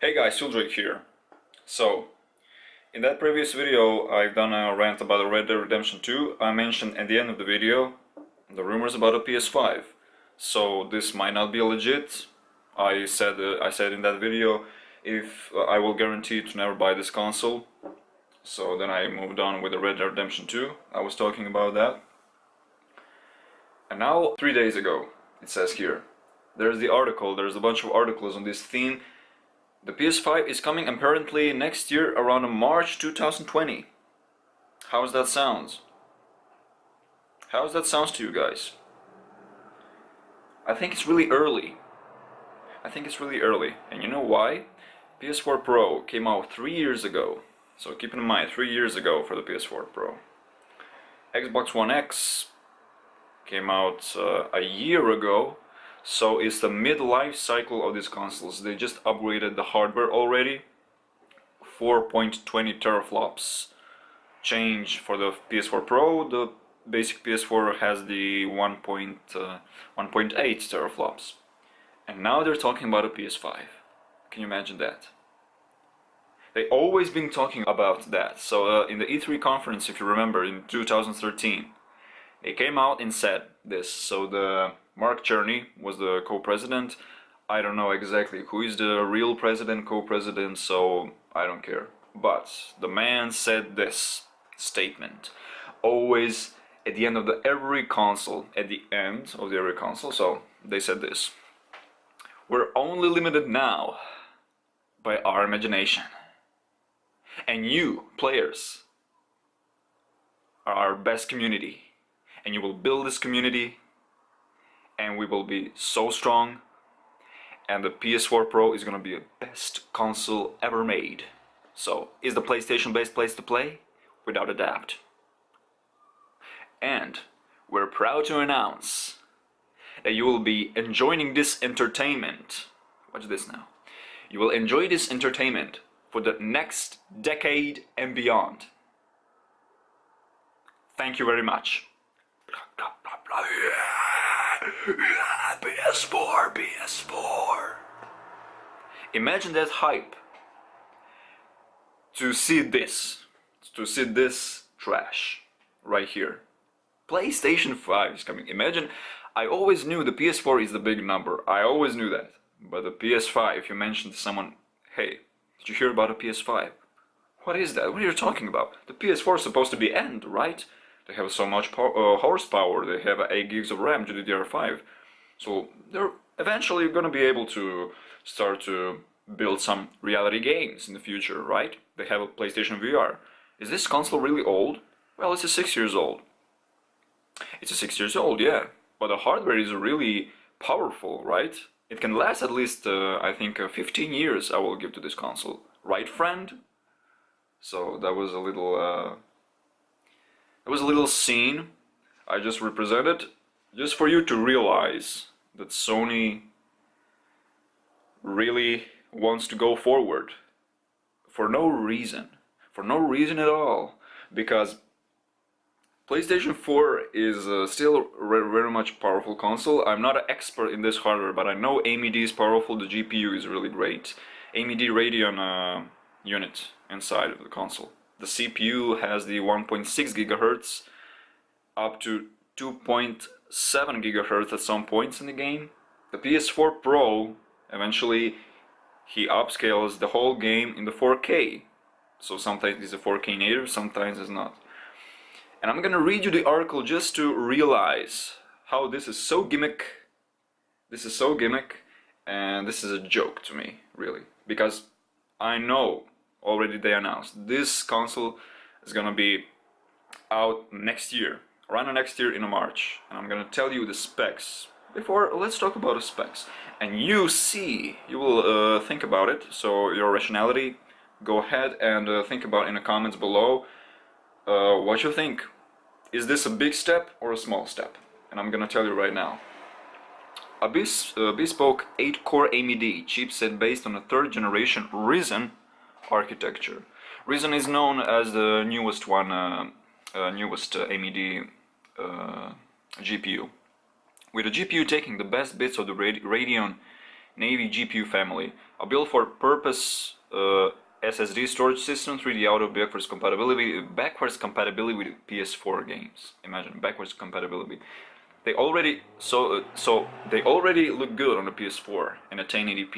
Hey guys, Sildrick here. So, in that previous video I've done a rant about Red Dead Redemption 2. I mentioned at the end of the video the rumors about a PS5. So this might not be legit. I said in that video if I will guarantee to never buy this console. So then I moved on with the Red Dead Redemption 2. I was talking about that. And now, 3 days ago, it says here, there's a bunch of articles on this theme. The PS5 is coming apparently next year around March 2020. How's that sounds? How's that sounds to you guys? I think it's really early. And you know why? PS4 Pro came out 3 years ago. So keep in mind, 3 years ago for the PS4 Pro. Xbox One X came out a year ago. So it's the mid-life cycle of these consoles. They just upgraded the hardware already. 4.20 teraflops change for the PS4 Pro. The basic PS4 has the 1.8 teraflops. And now they're talking about a PS5. Can you imagine that? They've always been talking about that. So in the E3 conference, if you remember, in 2013, they came out and said this. So the Mark Cherney was the co-president. I don't know exactly who is the real president, co-president, so I don't care. But the man said this statement. Always at the end of every console, so they said this. We're only limited now by our imagination. And you, players, are our best community. And you will build this community, and we will be so strong, and the PS4 Pro is gonna be the best console ever made. So, is the PlayStation best place to play? Without a doubt. And we're proud to announce that you will be enjoying this entertainment. Watch this now. You will enjoy this entertainment for the next decade and beyond. Thank you very much. PS4. Imagine that hype to see this trash right here. PlayStation 5 is coming. Imagine, I always knew the PS4 is the big number. I always knew that. But the PS5, if you mention to someone, hey, did you hear about a PS5? What is that? What are you talking about? The PS4 is supposed to be end, right? They have so much horsepower, they have 8 gigs of RAM, GDDR5. So they're eventually going to be able to start to build some reality games in the future, right? They have a PlayStation VR. Is this console really old? Well, it's 6 years old. It's 6 years old, yeah. But the hardware is really powerful, right? It can last at least, I think, 15 years I will give to this console. Right, friend? So that was a little... It was a little scene I just represented, just for you to realize that Sony really wants to go forward for no reason at all, because PlayStation 4 is still very much powerful console. I'm not an expert in this hardware, but I know AMD is powerful, the GPU is really great. AMD Radeon unit inside of the console. The CPU has the 1.6 gigahertz up to 2.7 gigahertz at some points in the game. The PS4 Pro, eventually, he upscales the whole game in the 4K. So sometimes it's a 4K native, sometimes it's not. And I'm gonna read you the article just to realize how this is so gimmick. This is so gimmick, and this is a joke to me, really. Because I know already they announced this console is gonna be out next year, around next year in March, and I'm gonna tell you the specs. Before, let's talk about the specs, and you will think about it. So your rationality, go ahead and think about in the comments below what you think. Is this a big step or a small step? And I'm gonna tell you right now. A bespoke 8-core AMD chipset based on a 3rd generation Ryzen architecture. Ryzen is known as the newest AMD GPU. With the GPU taking the best bits of the Radeon Navy GPU family. A built-for-purpose SSD storage system, 3D audio, backwards compatibility with PS4 games. Imagine backwards compatibility. They already they already look good on the PS4 in a 1080p,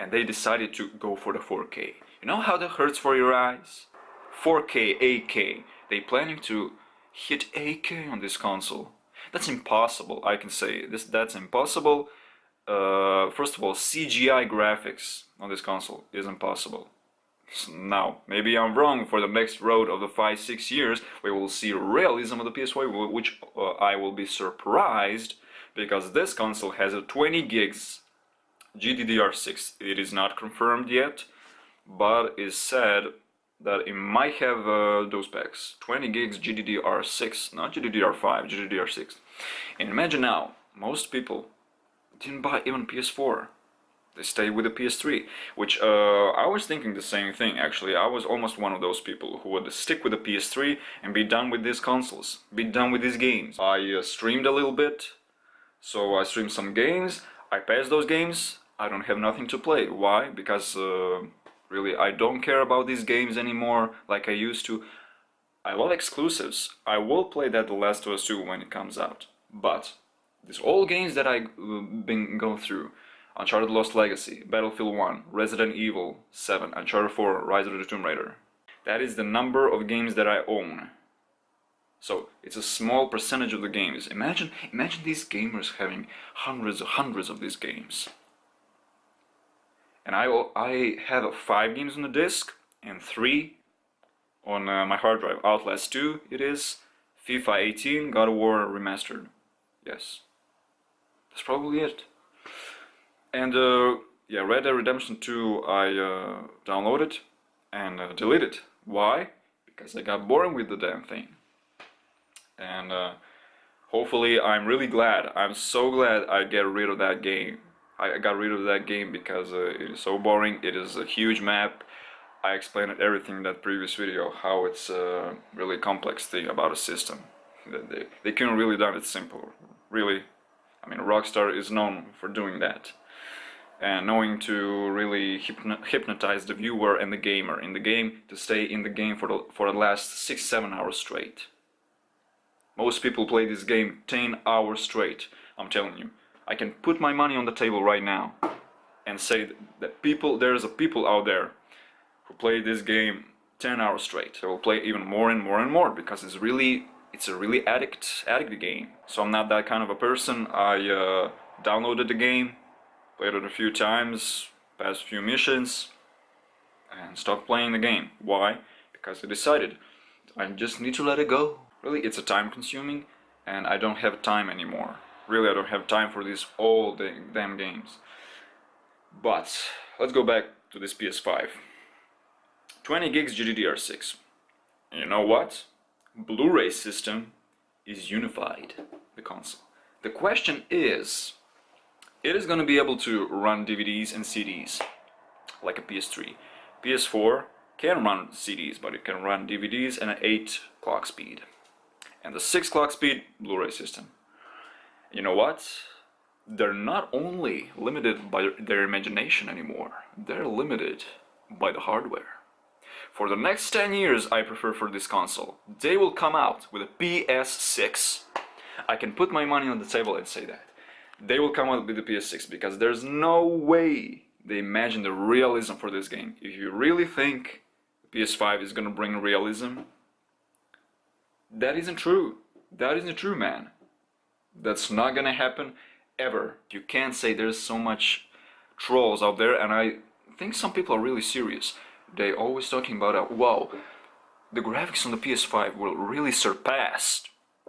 and they decided to go for the 4K. You know how that hurts for your eyes? 4K, 8K. They planning to hit 8K on this console. That's impossible. I can say this. That's impossible. First of all, CGI graphics on this console is impossible. Now, maybe I'm wrong. For the next road of the 5-6 years, we will see realism of the PS5, which I will be surprised, because this console has a 20 gigs GDDR6. It is not confirmed yet, but is said that it might have those specs. 20 gigs GDDR6, not GDDR5, GDDR6. And imagine now, most people didn't buy even PS4. They stay with the PS3, which I was thinking the same thing actually. I was almost one of those people who would stick with the PS3 and be done with these consoles, be done with these games. I streamed a little bit, so I streamed some games, I passed those games, I don't have nothing to play. Why? Because really I don't care about these games anymore like I used to. I love exclusives. I will play that The Last of Us 2 when it comes out, but these old games that I've been going through, Uncharted Lost Legacy, Battlefield 1, Resident Evil 7, Uncharted 4, Rise of the Tomb Raider. That is the number of games that I own. So it's a small percentage of the games. Imagine these gamers having hundreds of these games. And I have 5 games on the disc and 3 on my hard drive. Outlast 2 it is, FIFA 18, God of War Remastered. Yes. That's probably it. And yeah, Red Dead Redemption 2 I downloaded and deleted. Why? Because I got bored with the damn thing. And hopefully, I'm really glad. I'm so glad I get rid of that game. I got rid of that game because it is so boring. It is a huge map. I explained everything in that previous video, how it's a really complex thing about a system. They couldn't really done it simple. Really, I mean, Rockstar is known for doing that. And knowing to really hypnotize the viewer and the gamer in the game, to stay in the game for the last 6-7 hours straight. Most people play this game 10 hours straight. I'm telling you, I can put my money on the table right now and say that there's people out there who play this game 10 hours straight. They will play even more and more and more because it's a really addict game. So I'm not that kind of a person. I downloaded the game, played it a few times, passed a few missions, and stopped playing the game. Why? Because I decided I just need to let it go. Really, it's a time consuming, and I don't have time anymore. Really, I don't have time for these old damn games. But let's go back to this PS5. 20 gigs GDDR6. And you know what? Blu-ray system is unified, the console. The question is, it is going to be able to run DVDs and CDs like a PS3. PS4 can run CDs, but it can run DVDs at an 8 clock speed. And the 6 clock speed Blu-ray system. You know what? They're not only limited by their imagination anymore, they're limited by the hardware. For the next 10 years, I prefer for this console, they will come out with a PS6. I can put my money on the table and say that. They will come out with the PS6 because there's no way they imagine the realism for this game. If you really think the PS5 is gonna bring realism, that isn't true. That isn't true, man. That's not gonna happen ever. You can't say there's so much trolls out there, and I think some people are really serious. They always talking about, wow, the graphics on the PS5 will really surpass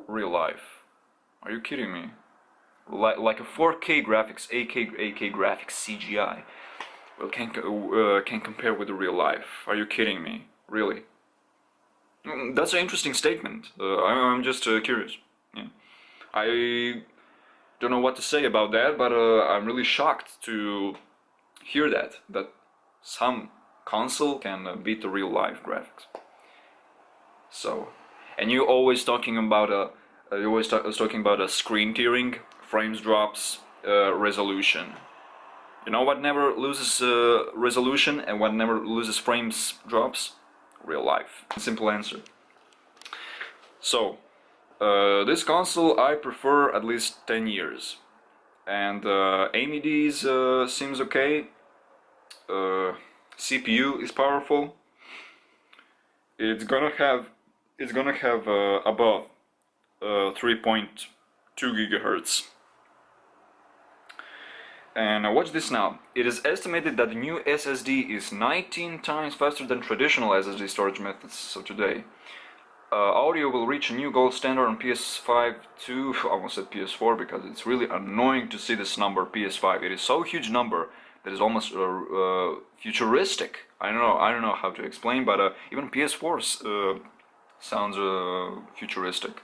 real life. Are you kidding me? Like a 4K graphics, 8K graphics CGI, well, can compare with the real life. Are you kidding me? Really? That's an interesting statement. I'm just curious. Yeah. I don't know what to say about that, but I'm really shocked to hear that some console can beat the real life graphics. So, and you always talking about talking about a screen tearing, frames drops, resolution. You know what never loses resolution and what never loses frames drops? Real life. Simple answer. So, this console I prefer at least 10 years. And AMD's seems okay. CPU is powerful. It's gonna have above 3.2 gigahertz. And watch this now. It is estimated that the new SSD is 19 times faster than traditional SSD storage methods of today. Audio will reach a new gold standard on PS5 too. I almost said PS4 because it's really annoying to see this number PS5. It is so huge number that is almost futuristic. I don't know how to explain, but even PS4 sounds futuristic.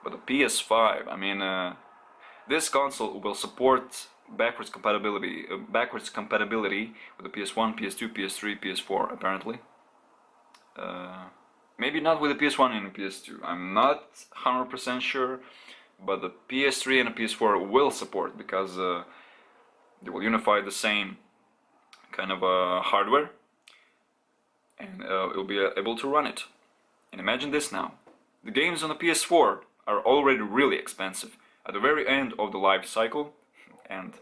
But the PS5, I mean, this console will support backwards compatibility with the PS1, PS2, PS3, PS4 apparently. Maybe not with the PS1 and the PS2. I'm not 100% sure, but the PS3 and the PS4 will support because they will unify the same kind of hardware, and you'll be able to run it. And imagine this now: the games on the PS4 are already really expensive at the very end of the life cycle, and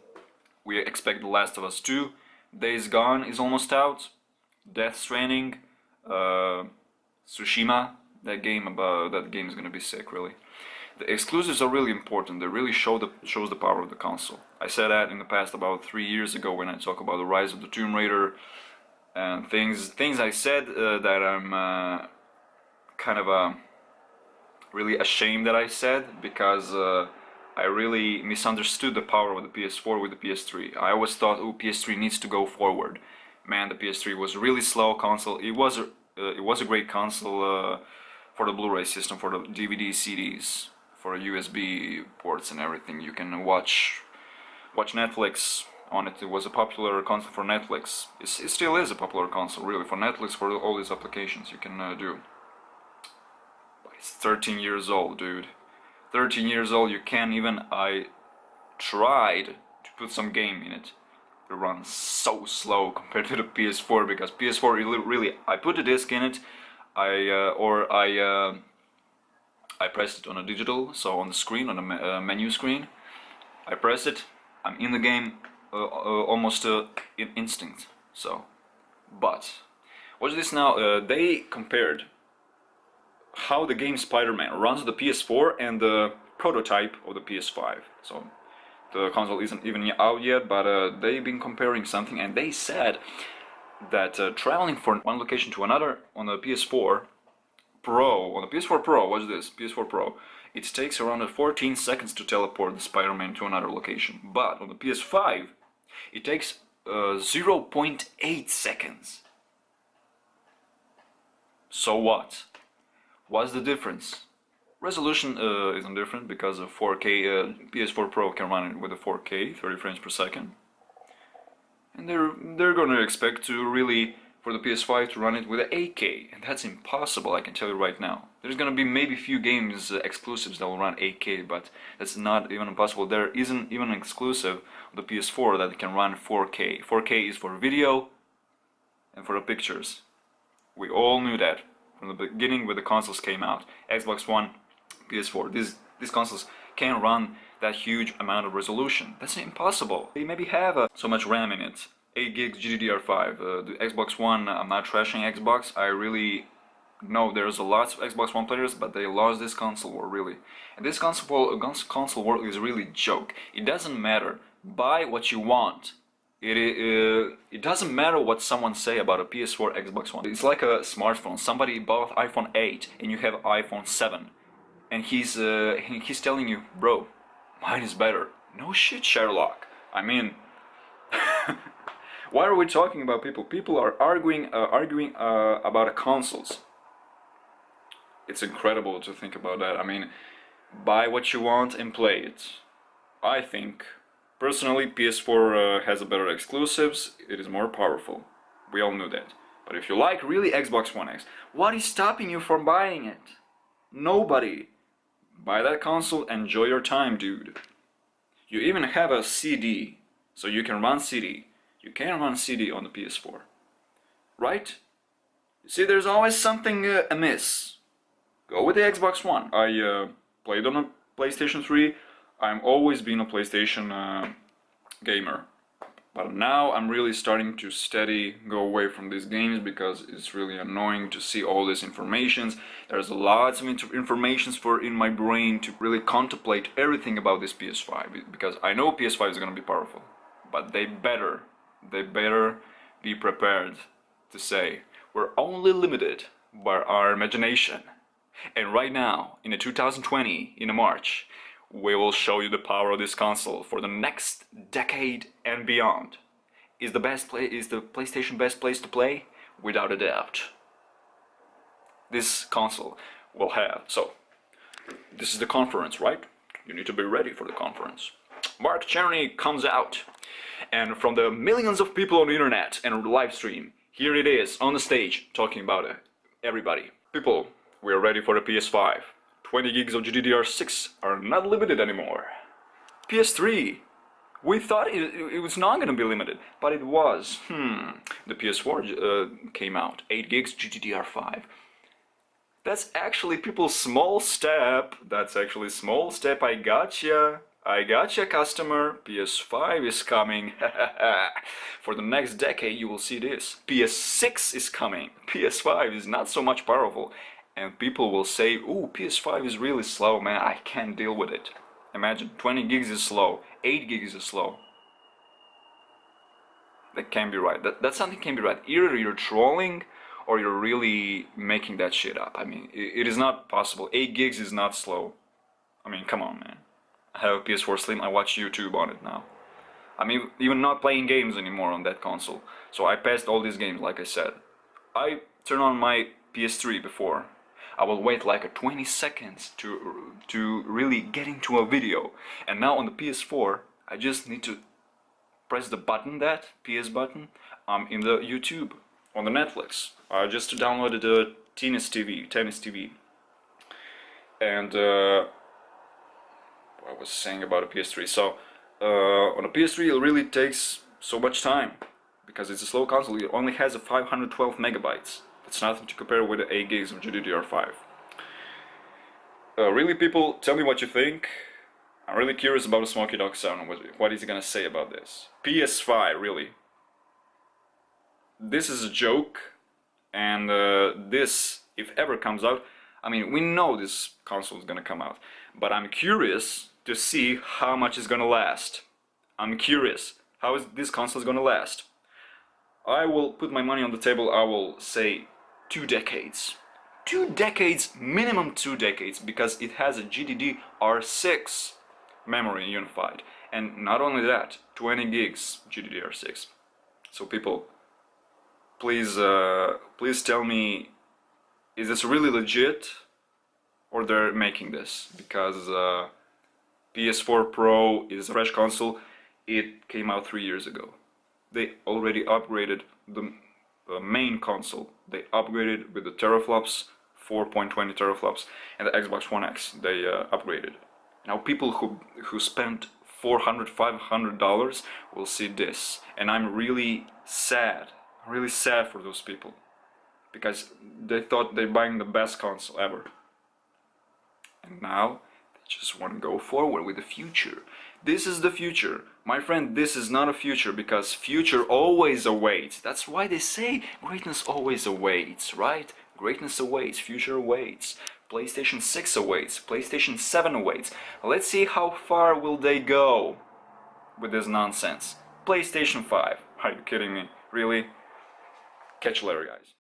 we expect The Last of Us 2, Days Gone is almost out, Death Stranding, Tsushima. That game is gonna be sick, really. The exclusives are really important. They really shows the power of the console. I said that in the past about 3 years ago when I talked about the Rise of the Tomb Raider and things I said that I'm kind of really ashamed that I said, because I really misunderstood the power of the PS4 with the PS3. I always thought, oh, PS3 needs to go forward. Man, the PS3 was a really slow console. It was a great console for the Blu-ray system, for the DVD, CDs, for USB ports and everything. You can watch Netflix on it. It was a popular console for Netflix. It still is a popular console, really, for Netflix, for all these applications you can do. But it's 13 years old, dude. 13 years old, you can't even... I tried to put some game in it. It runs so slow compared to the PS4, because PS4 really... I put a disc in it, I pressed it on a digital, so on the screen, on the menu screen. I press it, I'm in the game almost in instinct. So, but watch this now. They compared how the game Spider-Man runs on the PS4 and the prototype of the PS5. So the console isn't even out yet, but they've been comparing something, and they said that traveling from one location to another on the PS4 Pro, watch this, PS4 Pro, it takes around 14 seconds to teleport the Spider-Man to another location. But on the PS5, it takes 0.8 seconds. So what? What's the difference? Resolution isn't different, because of 4K, PS4 Pro can run it with a 4K, 30 frames per second. And they're gonna expect to really, for the PS5 to run it with 8K, and that's impossible, I can tell you right now. There's gonna be maybe few games exclusives that will run 8K, but that's not even impossible. There isn't even an exclusive of the PS4 that can run 4K. 4K is for video and for the pictures. We all knew that from the beginning when the consoles came out. Xbox One, PS4, these consoles can't run that huge amount of resolution. That's impossible. They maybe have so much RAM in it. 8 gigs GDDR5. The Xbox One, I'm not trashing Xbox. I really know there's a lot of Xbox One players, but they lost this console war, really. And this console war is really a joke. It doesn't matter. Buy what you want. It doesn't matter what someone say about a PS4, Xbox One. It's like a smartphone. Somebody bought iPhone 8 and you have iPhone 7. And he's telling you, bro, mine is better. No shit, Sherlock. I mean, why are we talking about people? People are arguing about consoles. It's incredible to think about that. I mean, buy what you want and play it. I think, personally, PS4 has a better exclusives. It is more powerful. We all knew that. But if you like really Xbox One X, what is stopping you from buying it? Nobody. Buy that console, enjoy your time, dude. You even have a CD so you can run CD. You can't run CD on the PS4, right? You see, there's always something amiss. Go with the Xbox One. I played on a PlayStation 3. I'm always been a PlayStation gamer. But now I'm really starting to steady go away from these games because it's really annoying to see all these informations. There's lots of informations in my brain to really contemplate everything about this PS5, because I know PS5 is gonna be powerful, but they better be prepared to say we're only limited by our imagination. And right now, in 2020, in March, we will show you the power of this console for the next decade and beyond. Is the PlayStation best place to play? Without a doubt. This console will have. So, this is the conference, right? You need to be ready for the conference. Mark Cerny comes out, and from the millions of people on the internet and live stream, here it is on the stage talking about it. Everybody, people, we are ready for the PS5. 20 gigs of GDDR6 are not limited anymore. PS3, we thought it was not going to be limited, but it was. The PS4 came out, 8 gigs GDDR5. That's actually people's small step. That's actually small step. I gotcha, customer. PS5 is coming. For the next decade, you will see this. PS6 is coming. PS5 is not so much powerful. And people will say, ooh, PS5 is really slow, man, I can't deal with it. Imagine, 20 gigs is slow, 8 gigs is slow. That can't be right. That something can't be right. Either you're trolling, or you're really making that shit up. I mean, it is not possible. 8 gigs is not slow. I mean, come on, man. I have a PS4 Slim, I watch YouTube on it now. I'm even not playing games anymore on that console. So I passed all these games, like I said. I turned on my PS3 before. I will wait like 20 seconds to really get into a video. And now on the PS4, I just need to press the button, that PS button, in the YouTube, on the Netflix. I just downloaded the tennis TV. And what I was saying about the PS3. So on a PS3 it really takes so much time because it's a slow console. It only has a 512 megabytes. It's nothing to compare with the 8 gigs of GDDR5. Really, people, tell me what you think. I'm really curious about the Smoky Dog Sound. What is he gonna say about this? PS5, really. This is a joke, and this, if ever comes out, I mean, we know this console is gonna come out, but I'm curious to see how much it's gonna last. I'm curious, how is this console gonna last? I will put my money on the table. I will say 2 decades. 2 decades, minimum 2 decades, because it has a GDDR6 memory unified. And not only that, 20 gigs GDDR6. So people, please tell me, is this really legit, or they're making this? Because PS4 Pro is a fresh console. It came out 3 years ago. They already upgraded the main console. They upgraded with the teraflops, 4.20 teraflops, and the Xbox One X. They upgraded. Now people who spent $400, $500 will see this, and I'm really sad. I'm really sad for those people because they thought they're buying the best console ever, and now they just want to go forward with the future. This is the future. My friend, this is not a future, because future always awaits. That's why they say greatness always awaits, right? Greatness awaits, future awaits. PlayStation 6 awaits, PlayStation 7 awaits. Let's see how far will they go with this nonsense. PlayStation 5. Are you kidding me? Really? Catch you later, guys.